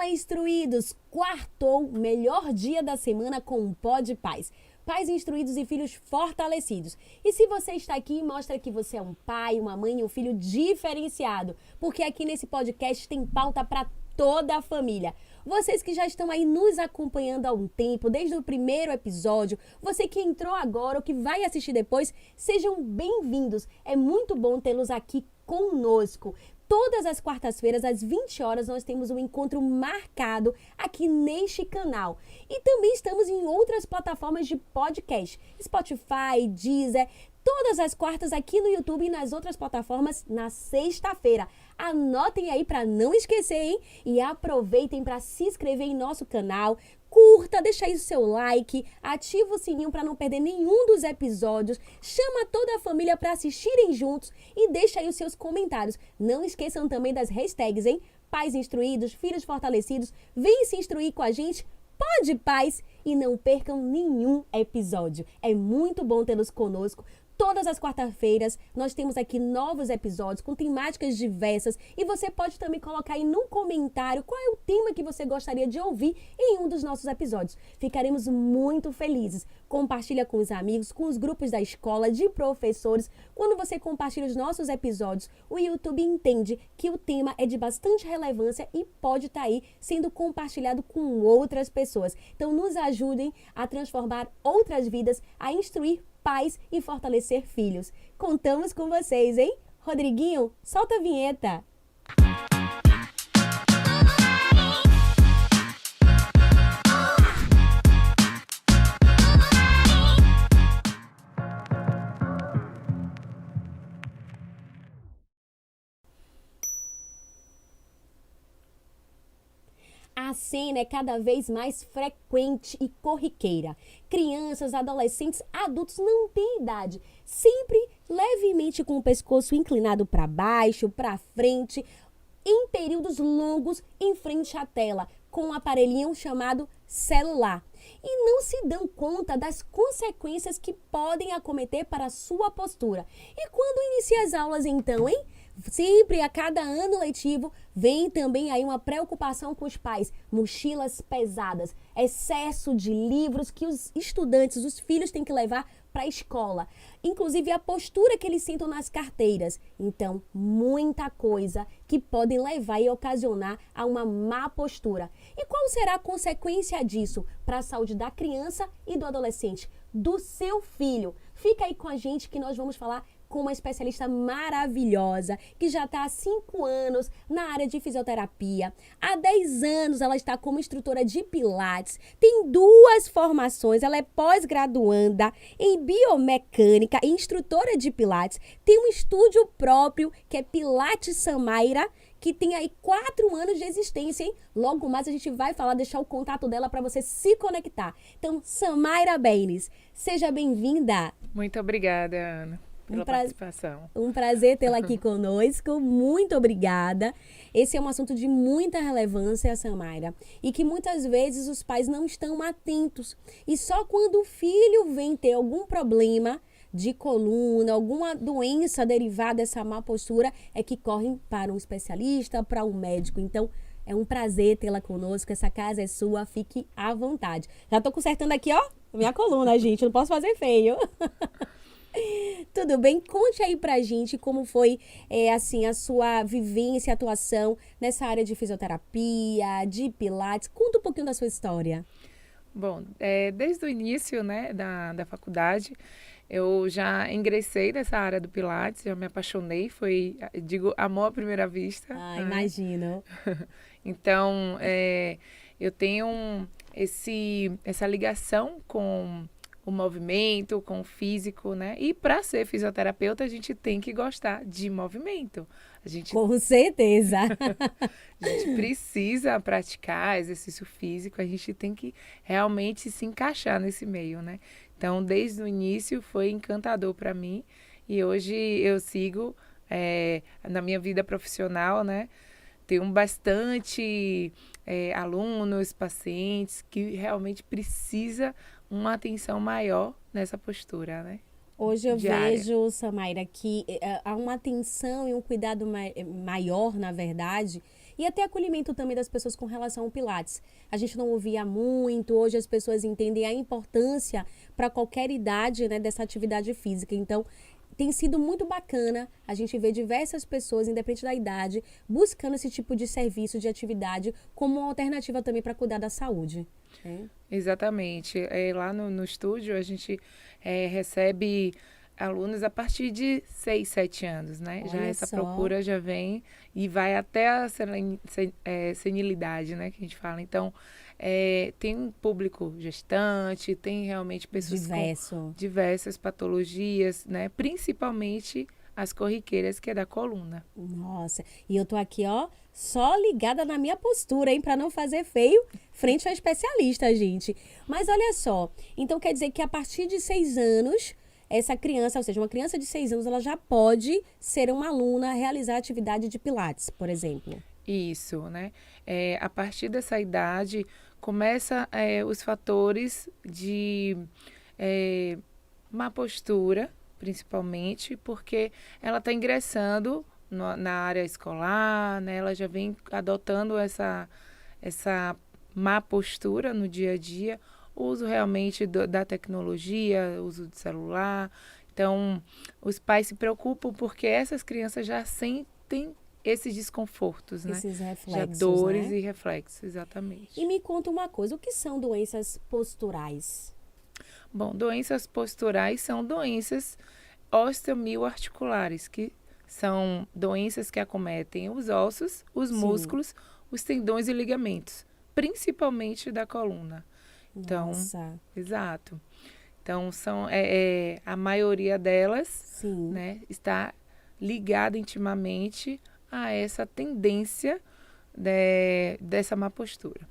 Olá, instruídos! Quartou, melhor dia da semana com um Pó de Paz. Pais instruídos e filhos fortalecidos. E se você está aqui, mostra que você é um pai, uma mãe e um filho diferenciado. Porque aqui nesse podcast tem pauta para toda a família. Vocês que já estão aí nos acompanhando há um tempo, desde o primeiro episódio, você que entrou agora ou que vai assistir depois, sejam bem-vindos. É muito bom tê-los aqui conosco. Todas as quartas-feiras, às 20 horas, nós temos um encontro marcado aqui neste canal. E também estamos em outras plataformas de podcast, Spotify, Deezer, todas as quartas aqui no YouTube e nas outras plataformas na sexta-feira. Anotem aí para não esquecer, hein? E aproveitem para se inscrever em nosso canal. Curta, deixa aí o seu like, ativa o sininho para não perder nenhum dos episódios, chama toda a família para assistirem juntos e deixa aí os seus comentários. Não esqueçam também das hashtags, hein? Pais instruídos, filhos fortalecidos, vem se instruir com a gente, pode paz e não percam nenhum episódio. É muito bom tê-los conosco. Todas as quartas-feiras nós temos aqui novos episódios com temáticas diversas e você pode também colocar aí no comentário qual é o tema que você gostaria de ouvir em um dos nossos episódios. Ficaremos muito felizes. Compartilha com os amigos, com os grupos da escola, de professores. Quando você compartilha os nossos episódios, o YouTube entende que o tema é de bastante relevância e pode estar aí sendo compartilhado com outras pessoas. Então nos ajudem a transformar outras vidas, a instruir pais e fortalecer filhos. Contamos com vocês, hein? Rodriguinho, solta a vinheta! A cena é cada vez mais frequente e corriqueira. Crianças, adolescentes, adultos não têm idade, sempre levemente com o pescoço inclinado para baixo, para frente, em períodos longos em frente à tela, com um aparelhinho chamado celular. E não se dão conta das consequências que podem acometer para a sua postura. E quando inicia as aulas então, hein? Sempre a cada ano letivo vem também aí uma preocupação com os pais, mochilas pesadas, excesso de livros que os estudantes, os filhos têm que levar para a escola, inclusive a postura que eles sentam nas carteiras. Então, muita coisa que podem levar e ocasionar a uma má postura. E qual será a consequência disso para a saúde da criança e do adolescente, do seu filho? Fica aí com a gente que nós vamos falar com uma especialista maravilhosa, que já está há 5 anos na área de fisioterapia. Há 10 anos ela está como instrutora de Pilates, tem 2 formações, ela é pós-graduanda em biomecânica e instrutora de Pilates, tem um estúdio próprio que é Pilates Samaira, que tem aí 4 anos de existência, hein? Logo mais a gente vai falar, deixar o contato dela para você se conectar. Então, Samaira Benes, seja bem-vinda. Muito obrigada, Ana, pela participação. Um prazer tê-la aqui conosco, muito obrigada. Esse é um assunto de muita relevância, Samaira, e que muitas vezes os pais não estão atentos. E só quando o filho vem ter algum problema de coluna, alguma doença derivada dessa má postura, é que correm para um especialista, para um médico. Então, é um prazer tê-la conosco, essa casa é sua, fique à vontade. Já tô consertando aqui, ó, minha coluna, gente, não posso fazer feio. Tudo bem? Conte aí pra gente como foi, assim, a sua vivência, atuação nessa área de fisioterapia, de Pilates. Conta um pouquinho da sua história. Bom, desde o início, né, da faculdade, eu já ingressei nessa área do Pilates, eu me apaixonei, foi, digo, amor à primeira vista. Ah, né? imagino. Então, eu tenho essa ligação com o movimento, com o físico, né? E para ser fisioterapeuta, a gente tem que gostar de movimento. Com certeza. A gente precisa praticar exercício físico, a gente tem que realmente se encaixar nesse meio, né? Então, desde o início foi encantador para mim e hoje eu sigo na minha vida profissional, né? Tenho bastante alunos, pacientes que realmente precisa uma atenção maior nessa postura, né? Hoje eu diária. vejo, Samaira, que há uma atenção e um cuidado maior, na verdade, e até acolhimento também das pessoas com relação ao Pilates. A gente não ouvia muito, hoje as pessoas entendem a importância para qualquer idade, né, dessa atividade física. Então, tem sido muito bacana a gente ver diversas pessoas, independente da idade, buscando esse tipo de serviço, de atividade, como uma alternativa também para cuidar da saúde. Exatamente. Lá no estúdio a gente recebe alunos a partir de 6, 7 anos, né? Já Olha essa só. procura já vem e vai até a senilidade, né? Que a gente fala. Então, tem um público gestante, tem realmente pessoas Diverso. com diversas patologias, né? Principalmente as corriqueiras, que é da coluna. Nossa, e eu tô aqui, ó, só ligada na minha postura, hein, pra não fazer feio frente ao especialista, gente. Mas olha só, então quer dizer que a partir de 6 anos, essa criança, ou seja, uma criança de 6 anos, ela já pode ser uma aluna, realizar atividade de Pilates, por exemplo. Isso, né? A partir dessa idade, começa os fatores de má postura, principalmente, porque ela está ingressando na área escolar, né? Ela já vem adotando essa má postura no dia a dia, uso realmente da tecnologia, uso de celular. Então, os pais se preocupam porque essas crianças já sentem esses desconfortos, né? Esses Já reflexos, dores né? e reflexos, exatamente. E me conta uma coisa, o que são doenças posturais? Bom, doenças posturais são doenças osteomioarticulares, que são doenças que acometem os ossos, os Sim. músculos, os tendões e ligamentos, principalmente da coluna. Então, Nossa, exato. Então, são a maioria delas, sim. né, está ligada intimamente a essa tendência dessa má postura.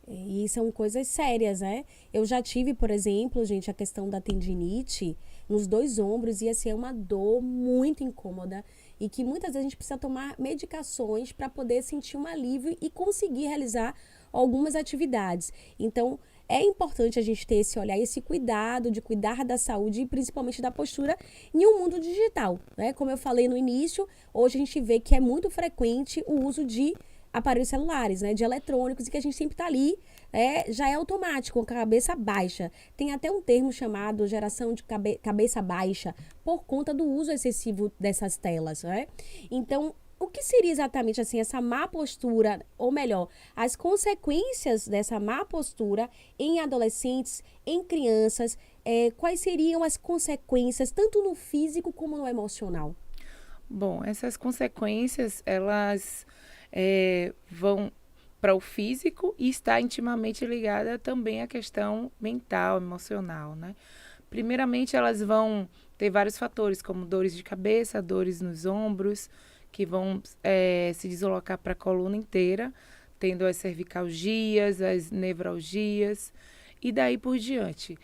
E são coisas sérias, né? Eu já tive, por exemplo, gente, a questão da tendinite nos 2 ombros e assim é uma dor muito incômoda e que muitas vezes a gente precisa tomar medicações para poder sentir um alívio e conseguir realizar algumas atividades. Então, é importante a gente ter esse olhar, esse cuidado de cuidar da saúde e principalmente da postura em um mundo digital, né? Como eu falei no início, hoje a gente vê que é muito frequente o uso de aparelhos celulares, né, de eletrônicos, e que a gente sempre está ali, já é automático, com a cabeça baixa. Tem até um termo chamado geração de cabeça baixa, por conta do uso excessivo dessas telas, né? Então, o que seria exatamente assim essa má postura, ou melhor, as consequências dessa má postura em adolescentes, em crianças, quais seriam as consequências, tanto no físico como no emocional? Bom, essas consequências, elas vão para o físico e está intimamente ligada também à questão mental, emocional, né? Primeiramente, elas vão ter vários fatores, como dores de cabeça, dores nos ombros, que vão se deslocar para a coluna inteira, tendo as cervicalgias, as nevralgias, e daí por diante.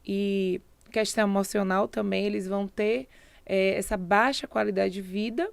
E questão emocional também, eles vão ter essa baixa qualidade de vida,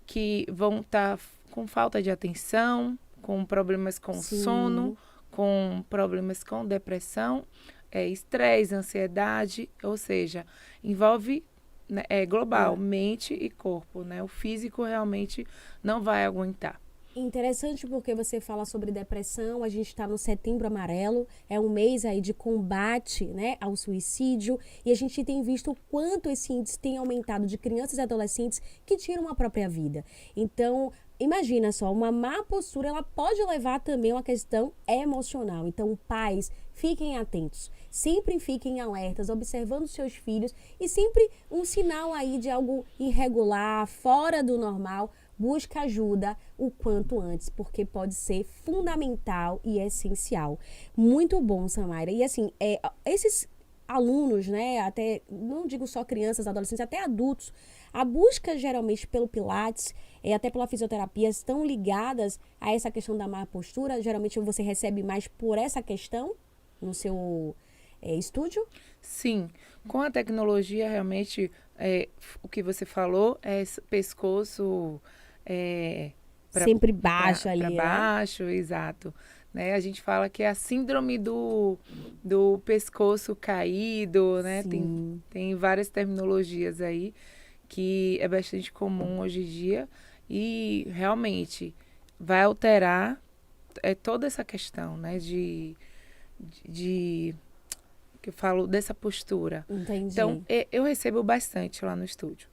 que vão estar com falta de atenção, com problemas com Sim. sono, com problemas com depressão, estresse, ansiedade, ou seja, envolve, né, global, mente e corpo, né? O físico realmente não vai aguentar. Interessante porque você fala sobre depressão, a gente está no Setembro Amarelo, é um mês aí de combate, né, ao suicídio, e a gente tem visto o quanto esse índice tem aumentado de crianças e adolescentes que tiram a própria vida. Então, imagina só, uma má postura, ela pode levar também a uma questão emocional. Então, pais, fiquem atentos, sempre fiquem alertas, observando seus filhos e sempre um sinal aí de algo irregular, fora do normal, busca ajuda o quanto antes, porque pode ser fundamental e essencial. Muito bom, Samaira. E assim, esses alunos, né, até, não digo só crianças, adolescentes, até adultos, a busca geralmente pelo Pilates, até pela fisioterapia, estão ligadas a essa questão da má postura? Geralmente você recebe mais por essa questão no seu estúdio? Sim, com a tecnologia, realmente, o que você falou é pescoço Sempre baixo ali, para né? baixo, exato. né? A gente fala que é a síndrome do pescoço caído, né? Tem várias terminologias aí que é bastante comum hoje em dia e realmente vai alterar toda essa questão, né? De que eu falo dessa postura. Entendi. Então, eu recebo bastante lá no estúdio.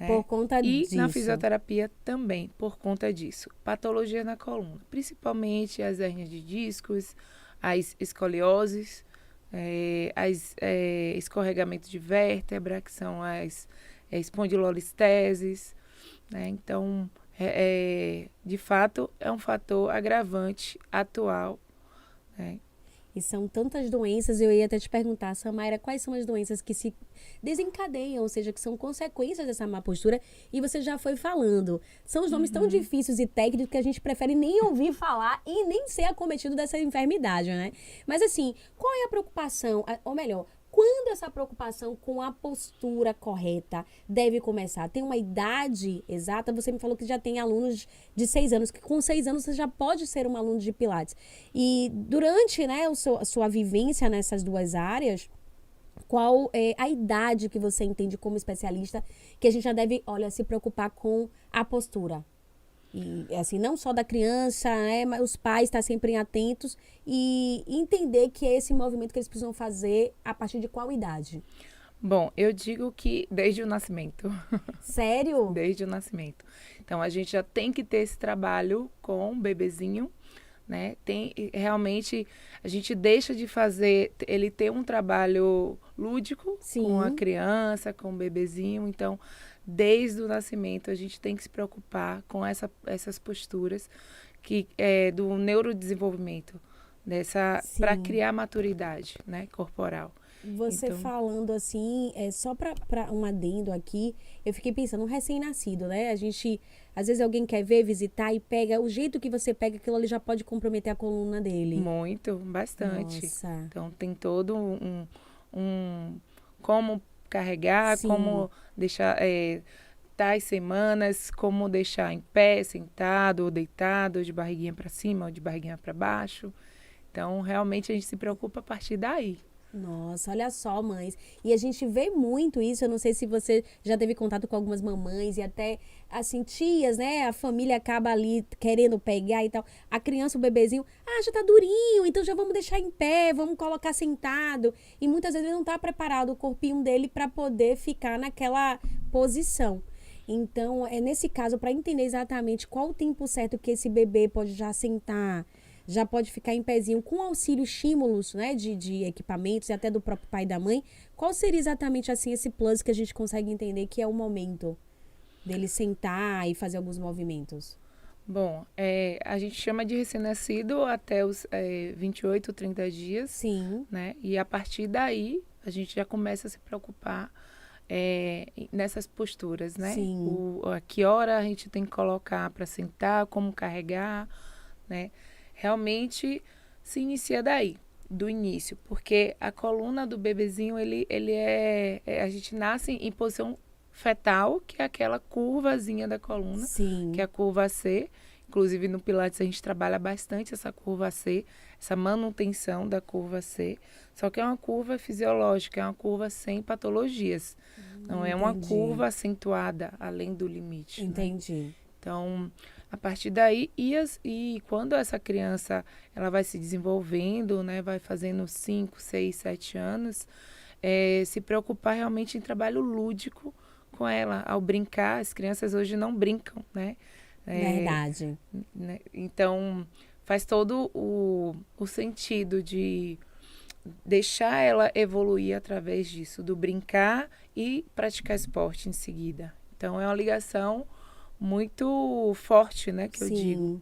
Por conta e disso. na fisioterapia também, por conta disso. Patologia na coluna, principalmente as hérnias de discos, as escolioses, escorregamento de vértebra, que são as espondilolisteses, né? Então, de fato, é um fator agravante atual, né? E são tantas doenças, eu ia até te perguntar, Samaira, quais são as doenças que se desencadeiam, ou seja, que são consequências dessa má postura, e você já foi falando. São os nomes tão difíceis e técnicos que a gente prefere nem ouvir falar e nem ser acometido dessa enfermidade, né? Mas assim, qual é a preocupação, ou melhor, quando essa preocupação com a postura correta deve começar? Tem uma idade exata? Você me falou que já tem alunos de 6 anos, que com 6 anos você já pode ser um aluno de Pilates. E durante, né, a sua vivência nessas duas áreas, qual é a idade que você entende como especialista que a gente já deve, se preocupar com a postura? E, assim, não só da criança, né, mas os pais estar sempre atentos e entender que é esse movimento que eles precisam fazer a partir de qual idade? Bom, eu digo que desde o nascimento. Sério? Desde o nascimento. Então, a gente já tem que ter esse trabalho com o bebezinho, né? Realmente, a gente deixa de fazer, ele ter um trabalho lúdico com a criança, com o bebezinho. Então, desde o nascimento, a gente tem que se preocupar com essas posturas do neurodesenvolvimento, para criar maturidade, né, corporal. Você falando assim, só para um adendo aqui, eu fiquei pensando, um recém-nascido, né? A gente, às vezes alguém quer ver, visitar e pega, o jeito que você pega, aquilo ali já pode comprometer a coluna dele. Muito, bastante. Nossa. Então, tem todo como carregar, como deixar tais semanas, como deixar em pé, sentado ou deitado, ou de barriguinha para cima ou de barriguinha para baixo. Então, realmente a gente se preocupa a partir daí. Nossa, olha só, mães. E a gente vê muito isso, eu não sei se você já teve contato com algumas mamães e até, assim, tias, né? A família acaba ali querendo pegar e tal. A criança, o bebezinho, já tá durinho, então já vamos deixar em pé, vamos colocar sentado. E muitas vezes ele não tá preparado, o corpinho dele, para poder ficar naquela posição. Então, nesse caso, para entender exatamente qual o tempo certo que esse bebê pode já sentar, já pode ficar em pezinho com auxílio estímulos, né, de equipamentos e até do próprio pai e da mãe, qual seria exatamente assim esse plus que a gente consegue entender que é o momento dele sentar e fazer alguns movimentos? Bom, a gente chama de recém-nascido até os 28, 30 dias. Sim. Né? E a partir daí, a gente já começa a se preocupar nessas posturas, né? Sim. A que hora a gente tem que colocar para sentar, como carregar, né? Realmente se inicia daí, do início, porque a coluna do bebezinho, a gente nasce em posição fetal, que é aquela curvazinha da coluna, Sim. que é a curva C. Inclusive no Pilates a gente trabalha bastante essa curva C, essa manutenção da curva C, só que é uma curva fisiológica, é uma curva sem patologias, não é uma curva acentuada além do limite. Entendi. Né? Então, a partir daí, e quando essa criança ela vai se desenvolvendo, né, vai fazendo 5, 6, 7 anos, se preocupar realmente em trabalho lúdico com ela. Ao brincar, as crianças hoje não brincam, né? Verdade. Né? Então, faz todo o sentido de deixar ela evoluir através disso, do brincar e praticar esporte em seguida. Então, é uma ligação muito forte, né, que eu digo.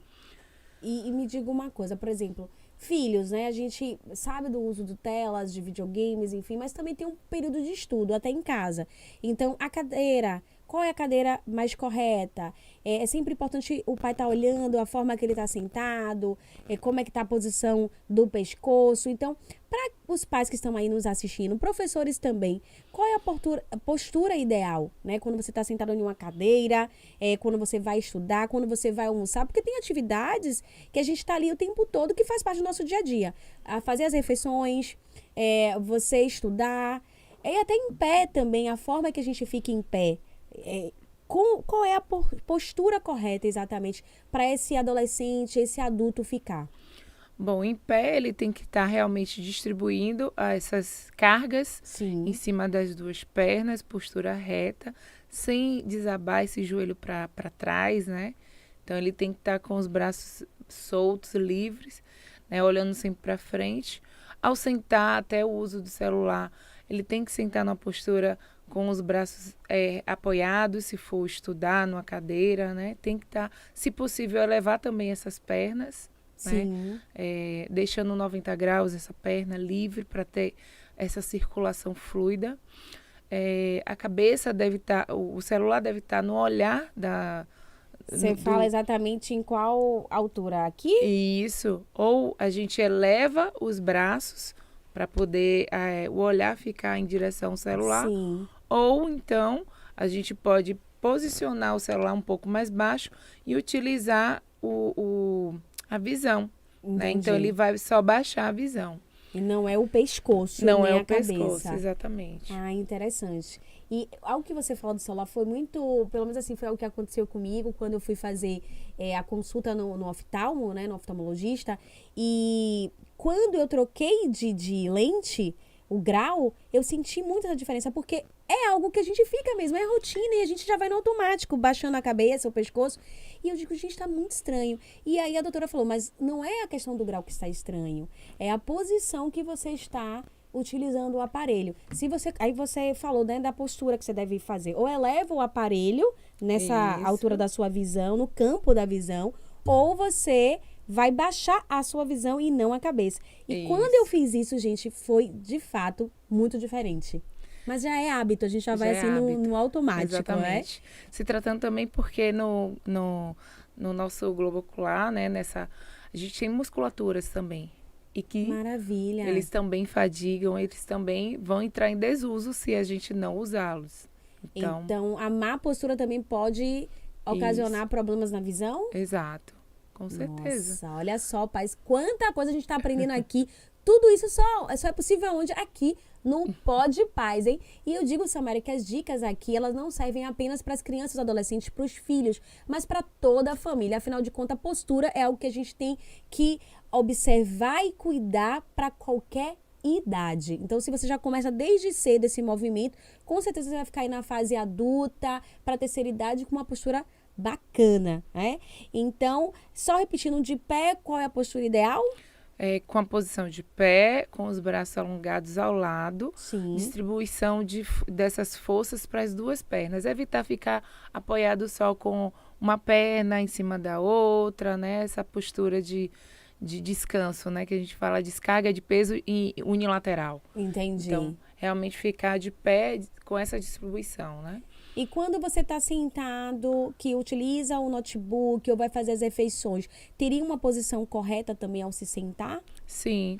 E me diga uma coisa, por exemplo, filhos, né? A gente sabe do uso de telas, de videogames, enfim, mas também tem um período de estudo, até em casa. Então, a cadeira, qual é a cadeira mais correta. É sempre importante o pai estar olhando a forma que ele está sentado, como é que está a posição do pescoço. Então, para os pais que estão aí nos assistindo, professores também, qual é a postura ideal, né? Quando você está sentado em uma cadeira, quando você vai estudar, quando você vai almoçar, porque tem atividades que a gente está ali o tempo todo que faz parte do nosso dia a dia. A fazer as refeições, você estudar, e até em pé também, a forma que a gente fica em pé. Qual é a postura correta exatamente para esse adolescente, esse adulto ficar? Bom, em pé ele tem que estar realmente distribuindo essas cargas em Sim. cima das duas pernas, postura reta, sem desabar esse joelho para trás, né? Então ele tem que estar com os braços soltos, livres, né? Olhando sempre para frente. Ao sentar, até o uso do celular, ele tem que sentar numa postura com os braços apoiados, se for estudar numa cadeira, né? Tem que estar, se possível, elevar também essas pernas, né? Sim. Deixando 90 graus essa perna livre para ter essa circulação fluida. A cabeça deve estar, o celular deve estar no olhar Você fala exatamente em qual altura? Aqui? Isso. Ou a gente eleva os braços para poder o olhar ficar em direção ao celular. Sim. Ou então a gente pode posicionar o celular um pouco mais baixo e utilizar a visão, né? Então ele vai só baixar a visão. E não é o pescoço, Não nem é a o pescoço, cabeça. exatamente. Ah, interessante. E algo que você falou do celular foi muito, pelo menos assim, foi algo que aconteceu comigo quando eu fui fazer a consulta no oftalmo, né, no oftalmologista. E quando eu troquei de lente, o grau, eu senti muito essa diferença, porque é algo que a gente fica mesmo, é rotina e a gente já vai no automático, baixando a cabeça, o pescoço. E eu digo, gente, tá muito estranho. E aí a doutora falou, mas não é a questão do grau que está estranho, é a posição que você está utilizando o aparelho. Aí você falou, né, da postura que você deve fazer. Ou eleva o aparelho nessa altura da sua visão, no campo da visão, ou você vai baixar a sua visão e não a cabeça. E quando eu fiz isso, gente, foi de fato muito diferente. Mas já é hábito, a gente já vai assim no automático, exatamente. Se tratando também porque no nosso globo ocular, né, a gente tem musculaturas também. E que Maravilha. Eles também fadigam, eles também vão entrar em desuso se a gente não usá-los. Então, a má postura também pode ocasionar problemas na visão? Exato, com certeza. Nossa, olha só, pais, quanta coisa a gente está aprendendo aqui. Tudo isso só é possível onde? Aqui no Pode Paz, hein? E eu digo, Samara, que as dicas aqui, elas não servem apenas para as crianças e adolescentes, para os filhos, mas para toda a família. Afinal de contas, a postura é algo que a gente tem que observar e cuidar para qualquer idade. Então, se você já começa desde cedo esse movimento, com certeza você vai ficar aí na fase adulta, para a terceira idade, com uma postura bacana, né? Então, só repetindo, de pé, qual é a postura ideal? Com a posição de pé, com os braços alongados ao lado. Sim. Distribuição dessas forças para as duas pernas. Evitar ficar apoiado só com uma perna em cima da outra, né? Essa postura de descanso, né? Que a gente fala descarga de peso unilateral. Entendi. Então, realmente ficar de pé com essa distribuição, né? E quando você está sentado, que utiliza o notebook ou vai fazer as refeições, teria uma posição correta também ao se sentar? Sim,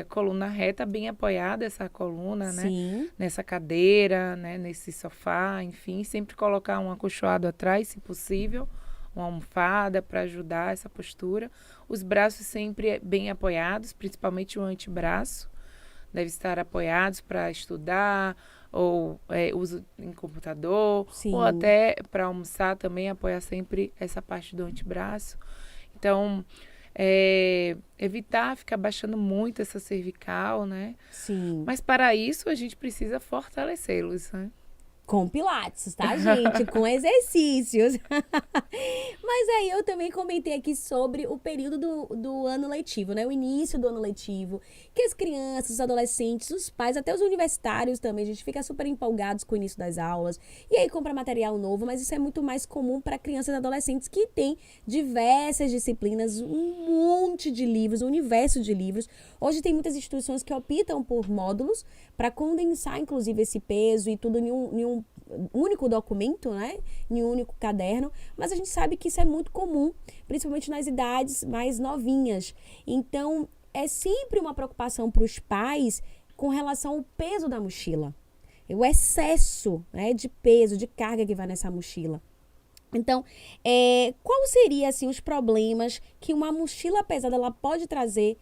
coluna reta, bem apoiada essa coluna, Sim. né? Nessa cadeira, né? Nesse sofá, enfim. Sempre colocar um acolchoado atrás, se possível. Uma almofada para ajudar essa postura. Os braços sempre bem apoiados, principalmente o antebraço. Deve estar apoiados para estudar, ou uso em computador, Sim. ou até para almoçar também, apoiar sempre essa parte do antebraço. Então, evitar ficar baixando muito essa cervical, né? Sim. Mas para isso a gente precisa fortalecê-los, né? Com pilates, tá, gente? Com exercícios. Mas aí eu também comentei aqui sobre o período do ano letivo, né? O início do ano letivo. Que as crianças, os adolescentes, os pais, até os universitários também, a gente fica super empolgados com o início das aulas. E aí compra material novo, mas isso é muito mais comum para crianças e adolescentes que têm diversas disciplinas, um monte de livros, um universo de livros. Hoje tem muitas instituições que optam por módulos para condensar, inclusive, esse peso e tudo em um único documento, né? Em um único caderno, mas a gente sabe que isso é muito comum, principalmente nas idades mais novinhas. Então, é sempre uma preocupação para os pais com relação ao peso da mochila. O excesso, né, de peso, de carga que vai nessa mochila. Então, qual seria assim, os problemas que uma mochila pesada ela pode trazer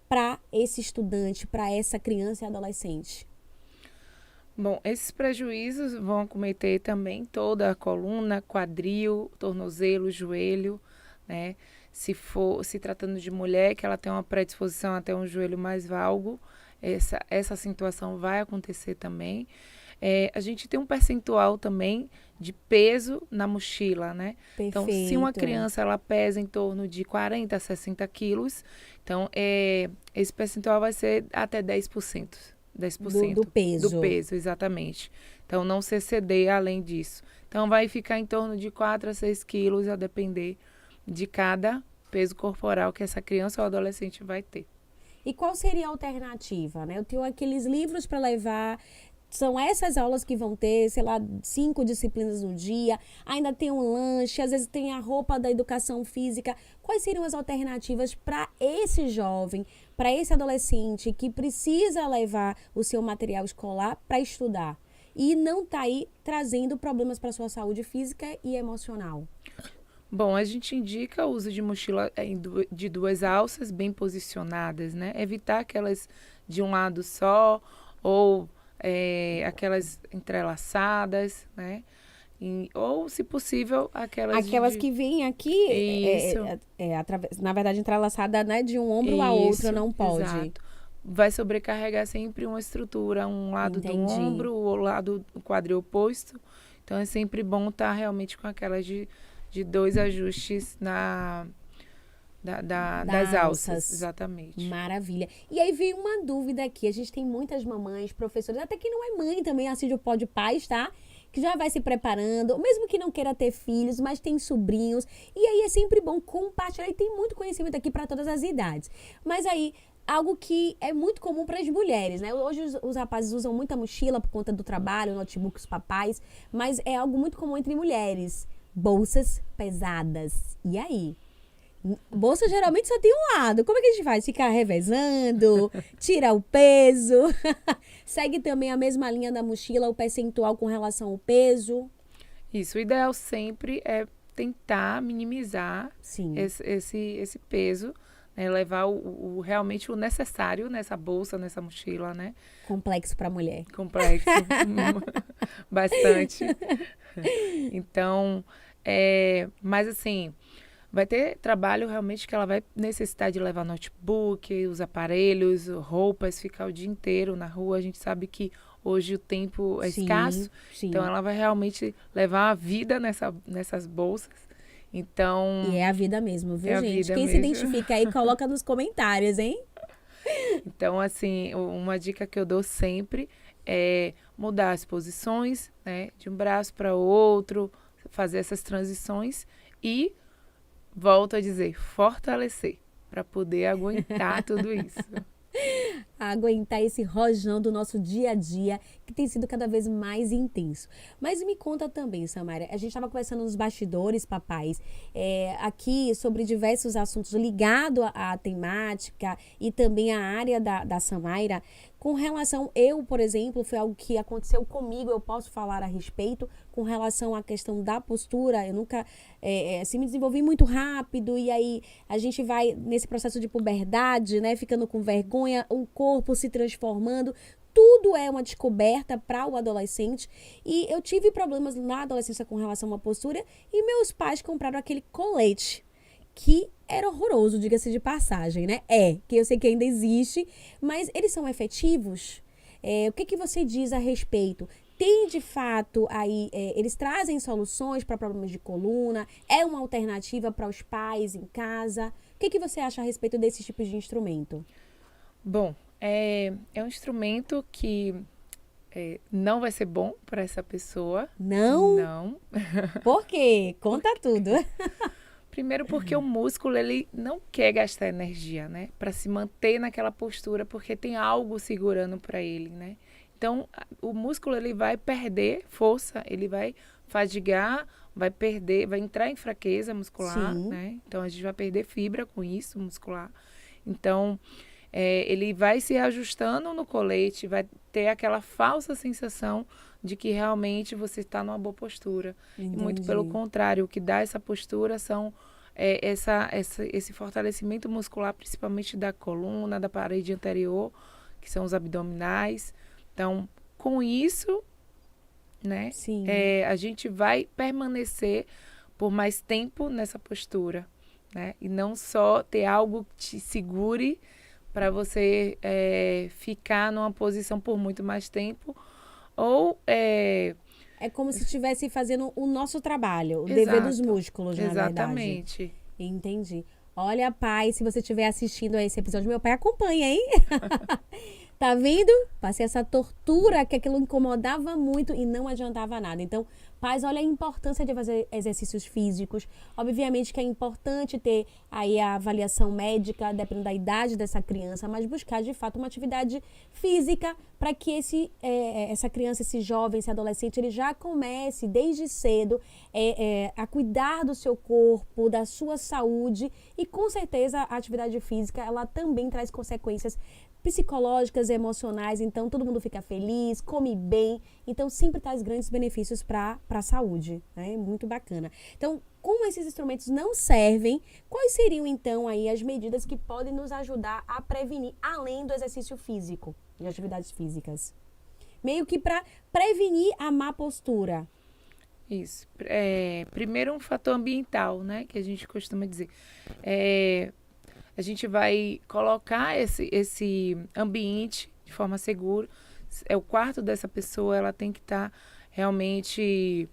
para esse estudante, para essa criança e adolescente? Bom, esses prejuízos vão acometer também toda a coluna, quadril, tornozelo, joelho, né? Se tratando de mulher, que ela tem uma predisposição até um joelho mais valgo, essa situação vai acontecer também. A gente tem um percentual também de peso na mochila, né? Perfeito. Então, se uma criança ela pesa em torno de 40 a 60 quilos, então esse percentual vai ser até 10%. 10% do peso. Do peso, exatamente. Então, não se exceder além disso. Então, vai ficar em torno de 4 a 6 quilos, a depender de cada peso corporal que essa criança ou adolescente vai ter. E qual seria a alternativa, né? Eu tenho aqueles livros para levar, são essas aulas que vão ter, sei lá, 5 disciplinas no dia, ainda tem um lanche, às vezes tem a roupa da educação física. Quais seriam as alternativas para esse jovem, para esse adolescente que precisa levar o seu material escolar para estudar e não está aí trazendo problemas para a sua saúde física e emocional? Bom, a gente indica o uso de mochila de 2 alças bem posicionadas, né? Evitar aquelas de um lado só ou aquelas entrelaçadas, né? Ou, se possível, aquelas que vêm aqui, na verdade, entrelaçada, né, de um ombro a Isso, outro, não pode. Exato. Vai sobrecarregar sempre uma estrutura, um lado Entendi. do ombro, o lado do quadril oposto. Então, é sempre bom estar realmente com aquelas de 2 ajustes das alças. Exatamente. Maravilha. E aí veio uma dúvida aqui. A gente tem muitas mamães, professores, até quem não é mãe também assiste o Pod Paz, tá? Que já vai se preparando, mesmo que não queira ter filhos, mas tem sobrinhos. E aí é sempre bom compartilhar. E tem muito conhecimento aqui para todas as idades. Mas aí, algo que é muito comum para as mulheres, né? Hoje os rapazes usam muita mochila por conta do trabalho, notebook, os papais. Mas é algo muito comum entre mulheres. Bolsas pesadas. E aí? Bolsa geralmente só tem um lado. Como é que a gente faz? Ficar revezando, tira o peso. Segue também a mesma linha da mochila, o percentual com relação ao peso. Isso, o ideal sempre é tentar minimizar esse peso, né? Levar realmente o necessário nessa bolsa, nessa mochila, né? Complexo para mulher. Complexo. Bastante. Então, mas assim, vai ter trabalho realmente que ela vai necessitar de levar notebook, os aparelhos, roupas, ficar o dia inteiro na rua. A gente sabe que hoje o tempo é escasso, então ela vai realmente levar a vida nessas bolsas. Então, e é a vida mesmo, viu, gente? Quem mesmo. se identifica aí, coloca nos comentários, hein? Então, assim, uma dica que eu dou sempre é mudar as posições, né? De um braço para o outro, fazer essas transições e, volto a dizer, fortalecer para poder aguentar tudo isso. Aguentar esse rojão do nosso dia a dia, que tem sido cada vez mais intenso. Mas me conta também, Samária, a gente estava conversando nos bastidores, papais, aqui sobre diversos assuntos ligados à temática e também à área da Samária. Com relação, por exemplo, foi algo que aconteceu comigo, eu posso falar a respeito, com relação à questão da postura. Eu nunca assim, me desenvolvi muito rápido e aí a gente vai nesse processo de puberdade, né, ficando com vergonha, o corpo se transformando. Tudo é uma descoberta para o adolescente e eu tive problemas na adolescência com relação à postura e meus pais compraram aquele colete que era horroroso, diga-se de passagem, né? Que eu sei que ainda existe, mas eles são efetivos? O que você diz a respeito? Tem, de fato, aí, eles trazem soluções para problemas de coluna? É uma alternativa para os pais em casa? O que você acha a respeito desses tipos de instrumento? Bom, é um instrumento que não vai ser bom para essa pessoa. Não? Não. Por quê? Conta tudo. Primeiro porque o músculo, ele não quer gastar energia, né? Para se manter naquela postura, porque tem algo segurando para ele, né? Então, o músculo ele vai perder força, ele vai fadigar, vai perder, vai entrar em fraqueza muscular, Sim. né? Então, a gente vai perder fibra com isso, muscular. Então, ele vai se ajustando no colete, vai ter aquela falsa sensação de que realmente você está numa boa postura. E muito pelo Entendi. contrário, o que dá essa postura são esse fortalecimento muscular, principalmente da coluna, da parede anterior, que são os abdominais. Então, com isso, né, Sim. a gente vai permanecer por mais tempo nessa postura, né? E não só ter algo que te segure para você ficar numa posição por muito mais tempo, ou É como se estivesse fazendo o nosso trabalho, o dever dos exato, músculos, na verdade. exatamente. Entendi. Olha, pai, se você estiver assistindo a esse episódio, meu pai acompanha, hein? Tá vendo? Passei essa tortura que aquilo incomodava muito e não adiantava nada. Então, pais, olha a importância de fazer exercícios físicos. Obviamente que é importante ter aí a avaliação médica, dependendo da idade dessa criança, mas buscar de fato uma atividade física para que essa criança, esse jovem, esse adolescente, ele já comece desde cedo a cuidar do seu corpo, da sua saúde e com certeza a atividade física ela também traz consequências psicológicas e emocionais, então todo mundo fica feliz, come bem, então sempre traz grandes benefícios para a saúde, né? Muito bacana. Então, como esses instrumentos não servem, quais seriam então aí as medidas que podem nos ajudar a prevenir, além do exercício físico, de atividades físicas? Meio que para prevenir a má postura. Isso. Primeiro um fator ambiental, né, que a gente costuma dizer. A gente vai colocar esse ambiente de forma segura. O quarto dessa pessoa, ela tem que estar realmente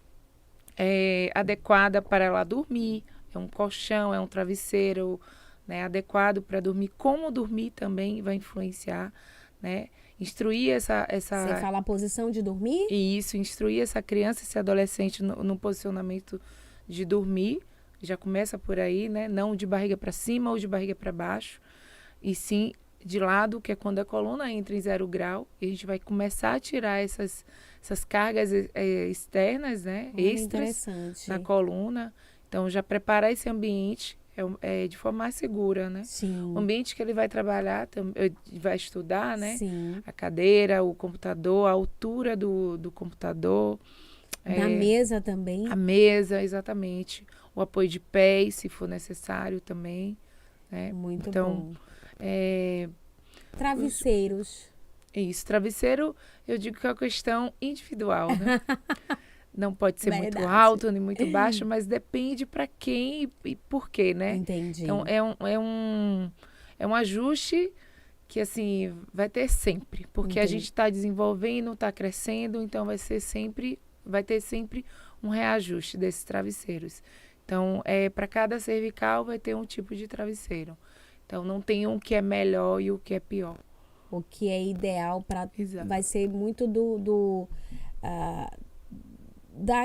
adequada para ela dormir. É um colchão, é um travesseiro, né, adequado para dormir. Como dormir também vai influenciar, né? Instruir Você fala a posição de dormir? instruir essa criança, esse adolescente no posicionamento de dormir. Já começa por aí, né? Não de barriga para cima ou de barriga para baixo, e sim de lado, que é quando a coluna entra em 0 grau, e a gente vai começar a tirar essas cargas externas, né? Olha, Extras interessante. na coluna. Então, já preparar esse ambiente de forma mais segura, né? Sim. O ambiente que ele vai trabalhar, vai estudar, né? Sim. A cadeira, o computador, a altura do computador. Da mesa também. A mesa, exatamente. O apoio de pés, se for necessário também, né? Muito Então, bom. Travesseiros. isso. Travesseiro, eu digo que é uma questão individual, né? Não pode ser muito Verdade. alto nem muito baixo, mas depende para quem e por quê, né? Entendi. Então, é um ajuste que, assim, vai ter sempre. Porque a Entendi. gente está desenvolvendo, está crescendo, então vai ter sempre um reajuste desses travesseiros. Então, para cada cervical vai ter um tipo de travesseiro. Então, não tem um que é melhor e o que é pior. O que é ideal para Exato. vai ser muito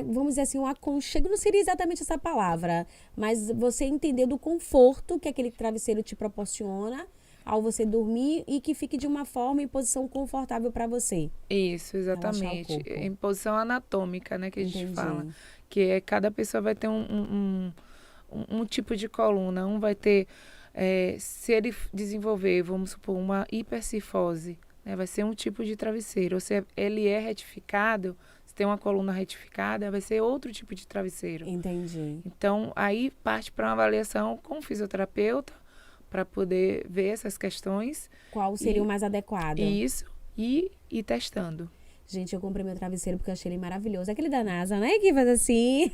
vamos dizer assim, um aconchego, não seria exatamente essa palavra, mas você entender do conforto que aquele travesseiro te proporciona ao você dormir e que fique de uma forma em posição confortável para você. Isso, Relaxar o exatamente. corpo. Em posição anatômica, né, que a gente Entendi. fala. Que cada pessoa vai ter um tipo de coluna. Um vai ter, se ele desenvolver, vamos supor, uma hipercifose, né, vai ser um tipo de travesseiro. Ou se ele é retificado, se tem uma coluna retificada, vai ser outro tipo de travesseiro. Entendi. Então, aí parte para uma avaliação com o fisioterapeuta, para poder ver essas questões. Qual seria o mais adequado? Isso, e ir testando. Gente, eu comprei meu travesseiro porque eu achei ele maravilhoso. Aquele da NASA, né? Que faz assim.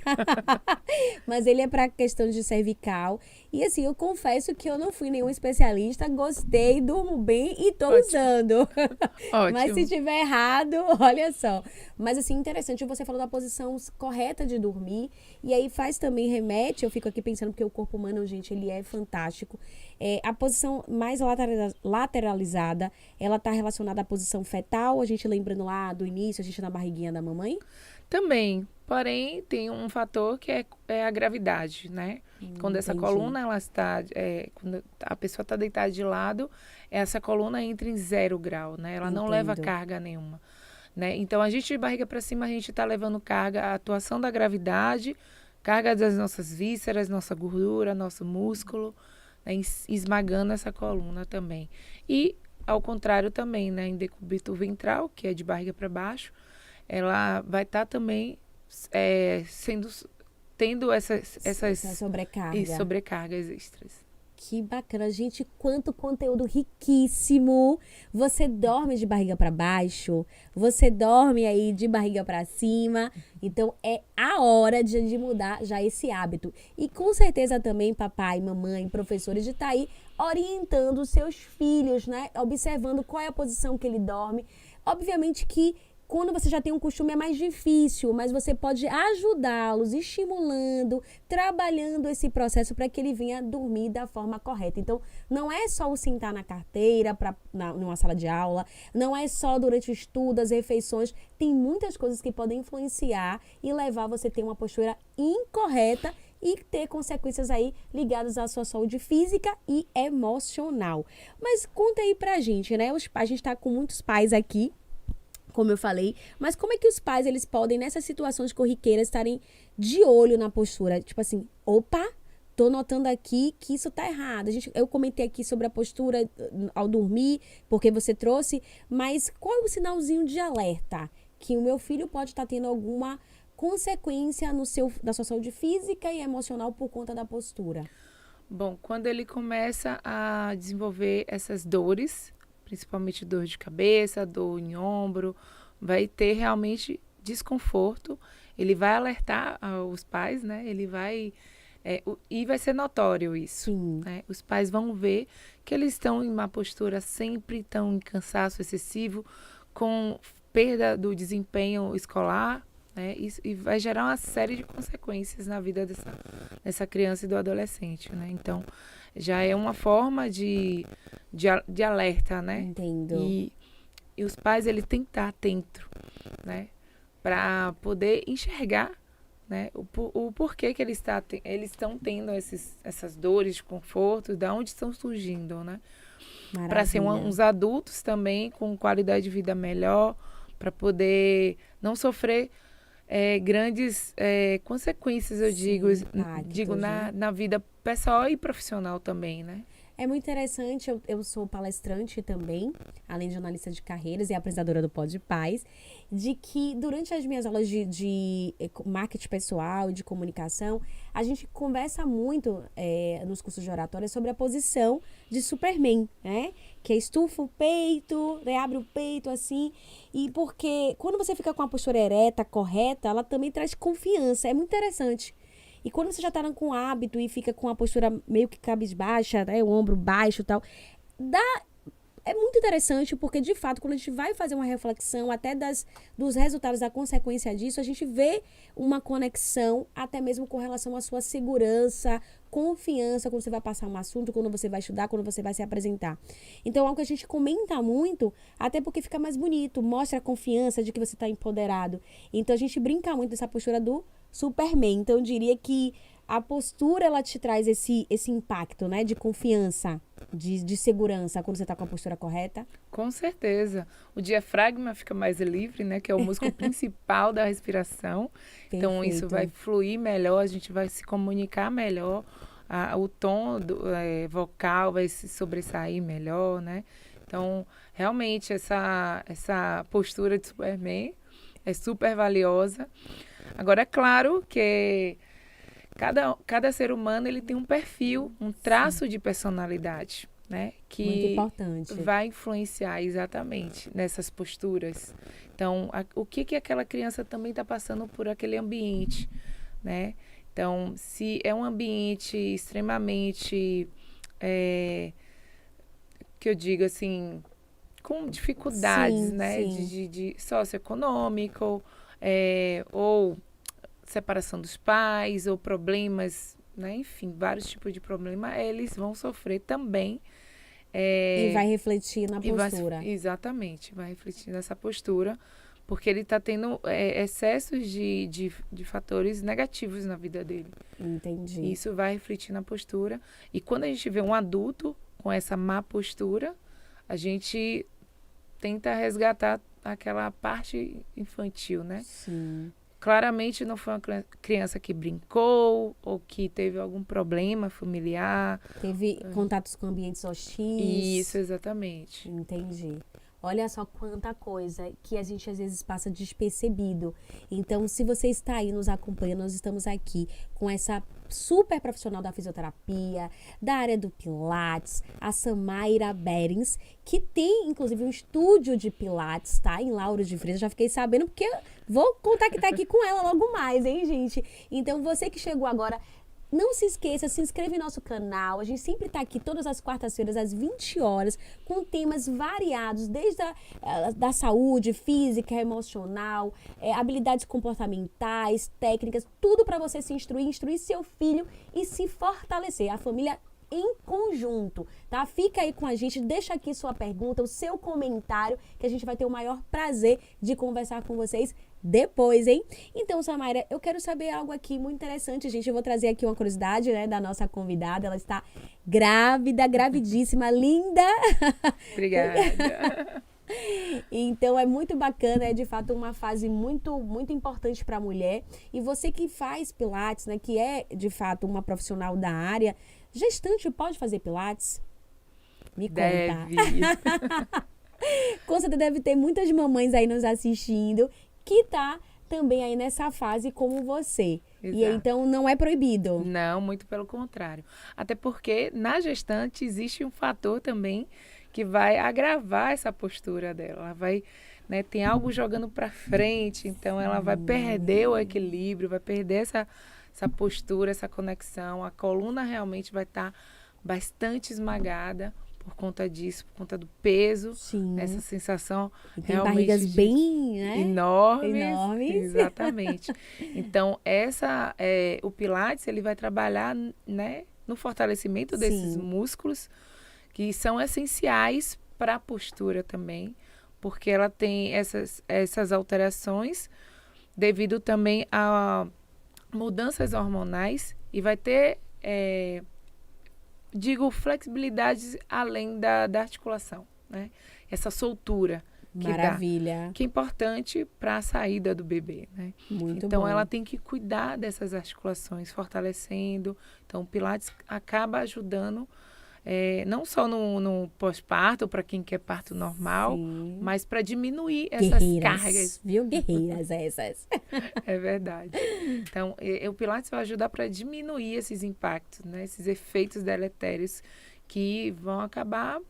Mas ele é pra questão de cervical. E assim, eu confesso que eu não fui nenhum especialista. Gostei, durmo bem e tô usando. Ótimo. Mas se tiver errado, olha só. Mas assim, interessante. Você falou da posição correta de dormir. E aí faz também remete. Eu fico aqui pensando porque o corpo humano, gente, ele é fantástico. A posição mais lateralizada, ela tá relacionada à posição fetal. A gente lembrando lá do início, a gente na barriguinha da mamãe? Também, porém, tem um fator que é a gravidade, né? Quando essa Entendi. coluna, ela está, quando a pessoa está deitada de lado, essa coluna entra em 0 grau, né? Ela não leva Entendo. carga nenhuma. né? Então, a gente de barriga para cima, a gente está levando carga, a atuação da gravidade, carga das nossas vísceras, nossa gordura, nosso músculo, né? Esmagando essa coluna também. E, ao contrário também, né? Em decúbito ventral, que é de barriga para baixo, ela vai estar também tendo essas Essa sobrecarga. sobrecargas extras. Que bacana, gente, quanto conteúdo riquíssimo. Você dorme de barriga para baixo, você dorme aí de barriga para cima. Então é a hora de mudar já esse hábito. E com certeza também papai, mamãe, professores de estar aí orientando os seus filhos, né? Observando qual é a posição que ele dorme. Obviamente que quando você já tem um costume é mais difícil, mas você pode ajudá-los, estimulando, trabalhando esse processo para que ele venha dormir da forma correta. Então, não é só o sentar na carteira, numa sala de aula, não é só durante o estudo, as refeições. Tem muitas coisas que podem influenciar e levar você a ter uma postura incorreta e ter consequências aí ligadas à sua saúde física e emocional. Mas conta aí pra gente, né? A gente tá com muitos pais aqui, como eu falei, mas como é que os pais, eles podem, nessas situações corriqueiras, estarem de olho na postura? Tipo assim, opa, tô notando aqui que isso tá errado. Eu comentei aqui sobre a postura ao dormir, porque você trouxe, mas qual é o sinalzinho de alerta? Que o meu filho pode estar tendo alguma consequência na sua saúde física e emocional por conta da postura? Bom, quando ele começa a desenvolver essas dores, principalmente dor de cabeça, dor em ombro, vai ter realmente desconforto. Ele vai alertar os pais, né? Ele vai... e vai ser notório isso. Sim. Né? Os pais vão ver que eles estão em má postura, sempre estão em cansaço excessivo, com perda do desempenho escolar, né? E vai gerar uma série de consequências na vida dessa criança e do adolescente, né? Então, já é uma forma de alerta, né? Entendo. E os pais, ele têm que estar atento, né? Para poder enxergar, né? O porquê que eles estão tendo essas dores de conforto, de onde estão surgindo, né? Para ser uns adultos também com qualidade de vida melhor, para poder não sofrer grandes consequências, eu digo né? na vida pessoal e profissional também, né? É muito interessante, eu sou palestrante também, além de analista de carreiras e apresentadora do Pod Paz, de que durante as minhas aulas de marketing pessoal e de comunicação, a gente conversa muito nos cursos de oratória sobre a posição de Superman, né? Que é estufa o peito, né? Abre o peito assim, e porque quando você fica com a postura ereta, correta, ela também traz confiança, é muito interessante. E quando você já tá com hábito e fica com a postura meio que cabisbaixa, né, o ombro baixo e tal, é muito interessante porque, de fato, quando a gente vai fazer uma reflexão até dos resultados, da consequência disso, a gente vê uma conexão até mesmo com relação à sua segurança, confiança quando você vai passar um assunto, quando você vai estudar, quando você vai se apresentar. Então, é algo que a gente comenta muito, até porque fica mais bonito, mostra a confiança de que você está empoderado. Então, a gente brinca muito dessa postura do Superman. Então, eu diria que a postura, ela te traz esse impacto, né? De confiança, de segurança, quando você está com a postura correta. Com certeza. O diafragma fica mais livre, né? Que é o músculo principal da respiração. Perfeito. Então, isso vai fluir melhor, a gente vai se comunicar melhor. O tom vocal vai se sobressair melhor, né? Então, realmente, essa postura de Superman é super valiosa. Agora, é claro que cada ser humano, ele tem um perfil, um traço de personalidade, né? Que muito importante. Vai influenciar exatamente nessas posturas. Então, o que aquela criança também está passando por aquele ambiente, né? Então, se é um ambiente extremamente, que eu digo assim, com dificuldades, sim, né? sim. De socioeconômico, ou separação dos pais, ou problemas, né? Enfim, vários tipos de problemas, eles vão sofrer também. E vai refletir na postura. Exatamente, vai refletir nessa postura, porque ele está tendo excessos de fatores negativos na vida dele. Entendi. Isso vai refletir na postura. E quando a gente vê um adulto com essa má postura, a gente tenta resgatar aquela parte infantil, né? Sim. Claramente não foi uma criança que brincou ou que teve algum problema familiar. Teve contatos com ambientes hostis. Isso, exatamente. Entendi. Olha só quanta coisa que a gente às vezes passa despercebido. Então, se você está aí nos acompanhando, nós estamos aqui com essa super profissional da fisioterapia, da área do Pilates, a Samaira Berens, que tem inclusive um estúdio de Pilates, tá? Em Lauro de Freitas. Já fiquei sabendo porque eu vou contactar aqui com ela logo mais, hein, gente? Então, você que chegou agora, não se esqueça, se inscreva em nosso canal. A gente sempre está aqui todas as quartas-feiras, às 20 horas, com temas variados, desde da saúde física, emocional, habilidades comportamentais, técnicas, tudo para você se instruir seu filho e se fortalecer. A família em conjunto, tá? Fica aí com a gente, deixa aqui sua pergunta, o seu comentário, que a gente vai ter o maior prazer de conversar com vocês depois, hein? Então, Samaira, eu quero saber algo aqui muito interessante, gente. Eu vou trazer aqui uma curiosidade, né, da nossa convidada. Ela está grávida, gravidíssima, linda. Obrigada. Então, é muito bacana, é de fato uma fase muito, muito importante para a mulher. E você que faz Pilates, né, que é de fato uma profissional da área, gestante pode fazer Pilates? Me conta. Deve. Com certeza deve ter muitas mamães aí nos assistindo que tá também aí nessa fase como você. Exato. E então não é proibido. Não, muito pelo contrário. Até porque na gestante existe um fator também que vai agravar essa postura dela. Ela vai, né, tem algo jogando para frente, então ela vai perder o equilíbrio, vai perder essa postura, essa conexão. A coluna realmente vai estar bastante esmagada por conta disso, por conta do peso, essa sensação e tem realmente barrigas bem, né? enormes. Exatamente. Então, o Pilates, ele vai trabalhar, né, no fortalecimento desses músculos que são essenciais para a postura também, porque ela tem essas alterações devido também a mudanças hormonais e vai ter flexibilidade além da articulação, né? Essa soltura Maravilha. Que é importante para a saída do bebê, né? Muito então, bom. ela tem que cuidar dessas articulações, fortalecendo. Então, o Pilates acaba ajudando, não só no pós-parto, para quem quer parto normal, mas para diminuir essas cargas. Viu? Guerreiras essas. É verdade. Então, o Pilates vai ajudar para diminuir esses impactos, né? Esses efeitos deletérios que vão acabar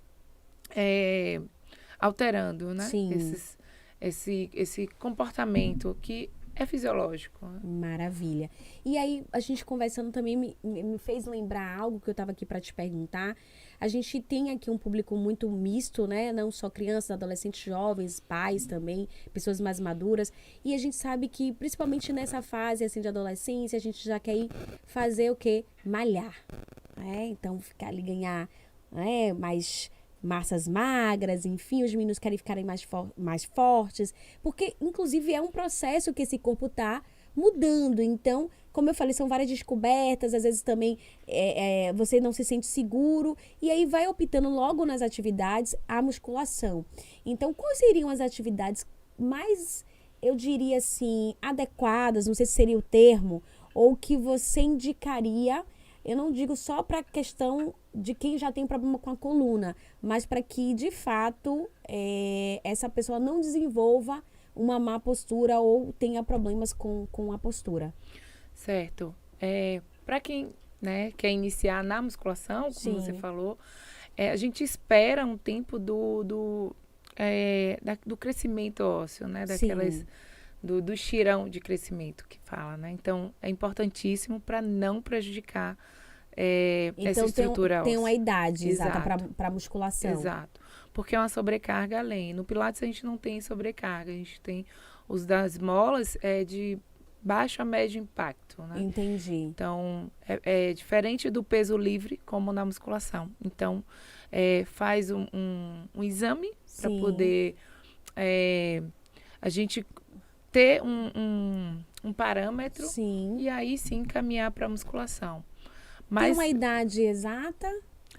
alterando, né? Esse comportamento que é fisiológico. Né? Maravilha. E aí, a gente conversando também me fez lembrar algo que eu estava aqui para te perguntar. A gente tem aqui um público muito misto, né? Não só crianças, adolescentes, jovens, pais também, pessoas mais maduras. E a gente sabe que, principalmente nessa fase assim, de adolescência, a gente já quer ir fazer o quê? Malhar. Então, ficar ali, ganhar mais massas magras, enfim, os meninos querem ficarem mais fortes, porque, inclusive, é um processo que esse corpo está mudando. Então, como eu falei, são várias descobertas, às vezes também você não se sente seguro, e aí vai optando logo nas atividades a musculação. Então, quais seriam as atividades mais, eu diria assim, adequadas, não sei se seria o termo, ou que você indicaria? Eu não digo só para a questão de quem já tem problema com a coluna, mas para que, de fato, essa pessoa não desenvolva uma má postura ou tenha problemas com a postura. Certo. Para quem, né, quer iniciar na musculação, como você falou, a gente espera um tempo do crescimento ósseo, né? Do estirão de crescimento que fala, né? Então, é importantíssimo para não prejudicar essa estrutura óssea. Tem uma idade exata para musculação. Exato. Porque é uma sobrecarga além. No Pilates a gente não tem sobrecarga, a gente tem os das molas de baixo a médio impacto, né? Entendi. Então, é diferente do peso livre, como na musculação. Então, faz um exame para poder a gente ter um parâmetro e aí sim caminhar para a musculação. Mas tem uma idade exata?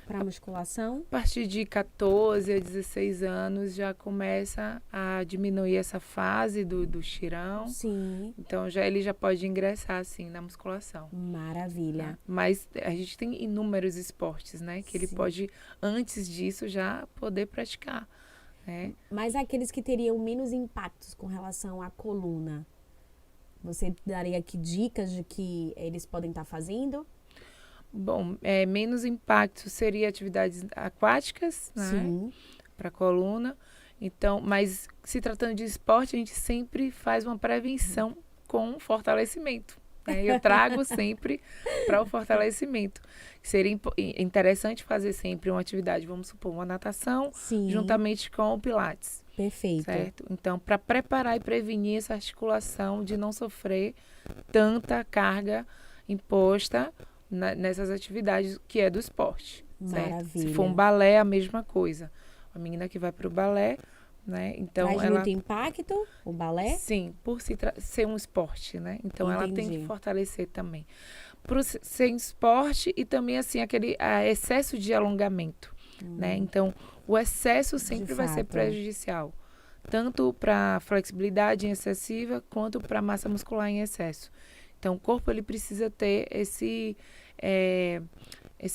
para musculação? A partir de 14 a 16 anos já começa a diminuir essa fase do xirão. Sim. Então ele já pode ingressar assim na musculação. Maravilha. Mas a gente tem inúmeros esportes, né? Que ele Sim. pode, antes disso, já poder praticar. Né? Mas aqueles que teriam menos impactos com relação à coluna, você daria aqui dicas de que eles podem estar fazendo? Bom, menos impacto seria atividades aquáticas, né? Sim. Para a coluna. Então, mas se tratando de esporte, a gente sempre faz uma prevenção com fortalecimento. Né? Eu trago sempre para o fortalecimento. Seria interessante fazer sempre uma atividade, vamos supor, uma natação, Sim. juntamente com o Pilates. Perfeito. Certo? Então, para preparar e prevenir essa articulação de não sofrer tanta carga imposta nessas atividades que é do esporte. Certo? Maravilha. Se for um balé, a mesma coisa. A menina que vai para o balé, né? Então Traz ela muito impacto, o balé? sim, por ser um esporte, né? Então ela tem que fortalecer também. Por ser um esporte e também assim aquele excesso de alongamento, né? Então o excesso sempre vai ser prejudicial, tanto para a flexibilidade excessiva quanto para a massa muscular em excesso. Então o corpo ele precisa ter esse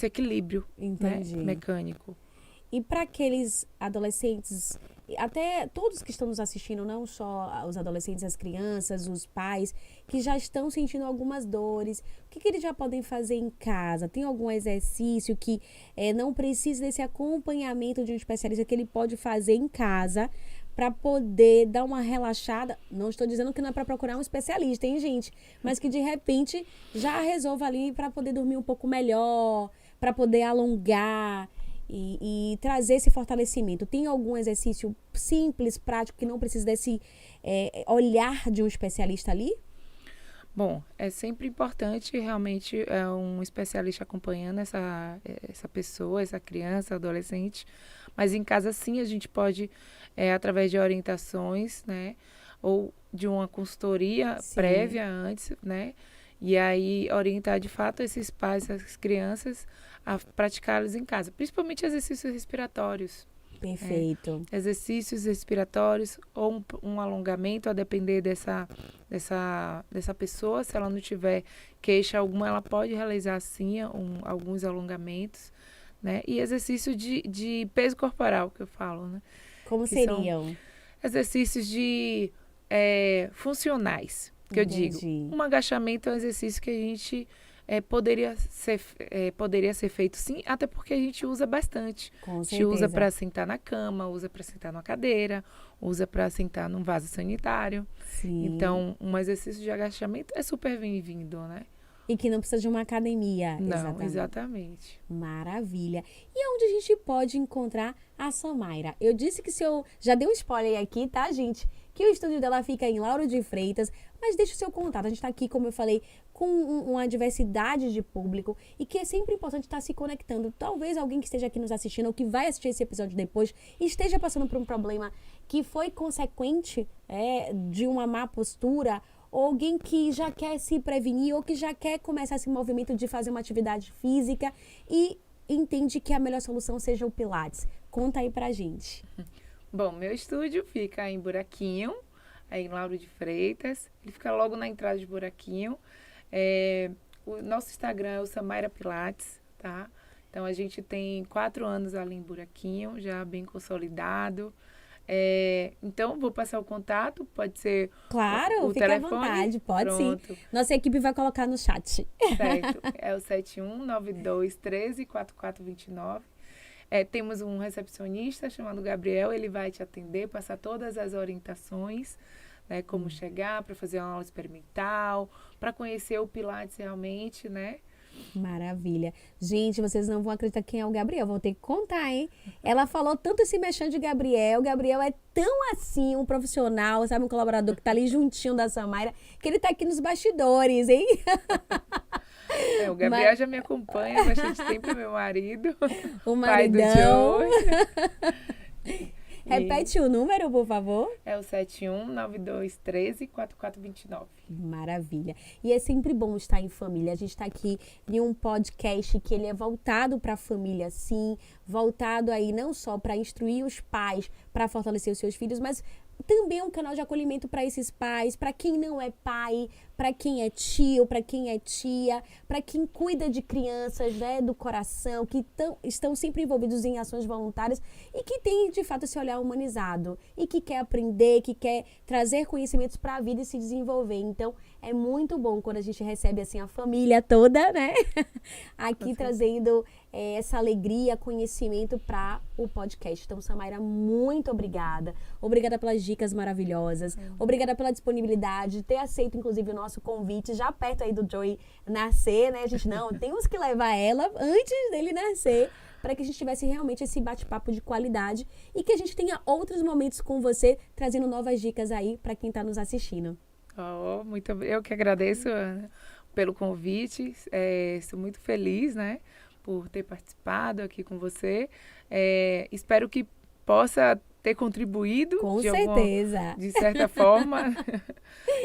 equilíbrio, né, mecânico. E para aqueles adolescentes, até todos que estão nos assistindo, não só os adolescentes, as crianças, os pais, que já estão sentindo algumas dores, o que eles já podem fazer em casa? Tem algum exercício que não precisa desse acompanhamento de um especialista que ele pode fazer em casa para poder dar uma relaxada? Não estou dizendo que não é para procurar um especialista, hein, gente? Mas que de repente já resolva ali para poder dormir um pouco melhor, para poder alongar e trazer esse fortalecimento. Tem algum exercício simples, prático, que não precisa desse olhar de um especialista ali? Bom, é sempre importante realmente um especialista acompanhando essa pessoa, essa criança, adolescente. Mas em casa, sim, a gente pode, através de orientações, né? Ou de uma consultoria prévia antes, né? E aí orientar de fato esses pais, essas crianças, a praticá-los em casa. Principalmente exercícios respiratórios. Perfeito. Exercícios respiratórios ou um alongamento, a depender dessa pessoa. Se ela não tiver queixa alguma, ela pode realizar sim alguns alongamentos, né? E exercício de peso corporal, que eu falo, né? Como seriam? Exercícios funcionais, que eu digo. Um agachamento é um exercício que a gente poderia ser feito sim, até porque a gente usa bastante. Com certeza. A gente usa para sentar na cama, usa para sentar numa cadeira, usa para sentar num vaso sanitário. Sim. Então, um exercício de agachamento é super bem-vindo, né? E que não precisa de uma academia. Não, exatamente. Maravilha. E onde a gente pode encontrar a Samaira? Eu disse que se eu já dei um spoiler aqui, tá, gente? Que o estúdio dela fica em Lauro de Freitas, mas deixa o seu contato. A gente está aqui, como eu falei, com uma diversidade de público e que é sempre importante estar se conectando. Talvez alguém que esteja aqui nos assistindo ou que vai assistir esse episódio depois esteja passando por um problema que foi consequente de uma má postura, ou alguém que já quer se prevenir ou que já quer começar esse movimento de fazer uma atividade física e entende que a melhor solução seja o Pilates. Conta aí pra gente. Bom, meu estúdio fica em Buraquinho, em Lauro de Freitas. Ele fica logo na entrada de Buraquinho. O nosso Instagram é o Samaira Pilates, tá? Então, a gente tem 4 anos ali em Buraquinho, já bem consolidado. Então, vou passar o contato, pode ser claro, o fica telefone. À vontade, pode. Pronto. Sim. Nossa equipe vai colocar no chat. Certo, é o 7192134429. Temos um recepcionista chamado Gabriel, ele vai te atender, passar todas as orientações, né, como chegar, para fazer uma aula experimental, para conhecer o Pilates realmente, né? Maravilha. Gente, vocês não vão acreditar quem é o Gabriel, vou ter que contar, hein? Ela falou tanto esse mexendo de Gabriel, o Gabriel é tão assim, um profissional, sabe, um colaborador que tá ali juntinho da Samaira, que ele tá aqui nos bastidores, hein? O Gabriel já me acompanha há bastante tempo, meu marido. O maridão. Pai do Joe. Repete o número, por favor. É o 7192134429. Maravilha. E é sempre bom estar em família. A gente está aqui em um podcast que ele é voltado para a família, sim, voltado aí não só para instruir os pais, para fortalecer os seus filhos, mas também é um canal de acolhimento para esses pais, para quem não é pai, para quem é tio, para quem é tia, para quem cuida de crianças, né, do coração, que estão sempre envolvidos em ações voluntárias e que tem, de fato, esse olhar humanizado e que quer aprender, que quer trazer conhecimentos para a vida e se desenvolver. Então, é muito bom quando a gente recebe, assim, a família toda, né, aqui trazendo essa alegria, conhecimento para o podcast. Então, Samaira, muito obrigada. Obrigada pelas dicas maravilhosas. Obrigada pela disponibilidade, de ter aceito, inclusive, o nosso convite, já perto aí do Joey nascer, né? A gente, temos que levar ela antes dele nascer, para que a gente tivesse realmente esse bate-papo de qualidade e que a gente tenha outros momentos com você, trazendo novas dicas aí para quem está nos assistindo. Eu que agradeço, Ana, pelo convite. Estou muito feliz, né, por ter participado aqui com você. Espero que possa ter contribuído de certa forma.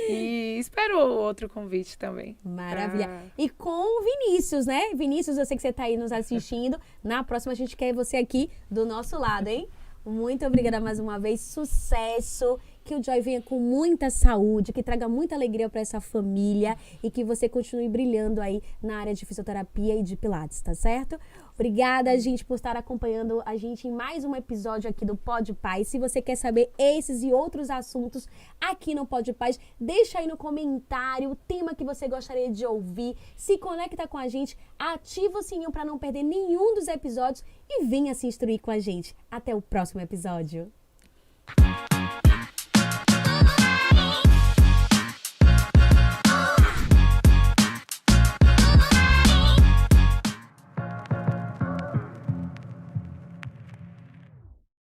E espero outro convite também. Maravilha. E com o Vinícius, né? Vinícius, eu sei que você está aí nos assistindo. Na próxima a gente quer você aqui do nosso lado, hein? Muito obrigada mais uma vez. Sucesso. Que o Joy venha com muita saúde, que traga muita alegria para essa família e que você continue brilhando aí na área de fisioterapia e de pilates, tá certo? Obrigada, gente, por estar acompanhando a gente em mais um episódio aqui do Pod Paz. Se você quer saber esses e outros assuntos aqui no Pod Paz, deixa aí no comentário o tema que você gostaria de ouvir. Se conecta com a gente, ativa o sininho para não perder nenhum dos episódios e venha se instruir com a gente. Até o próximo episódio.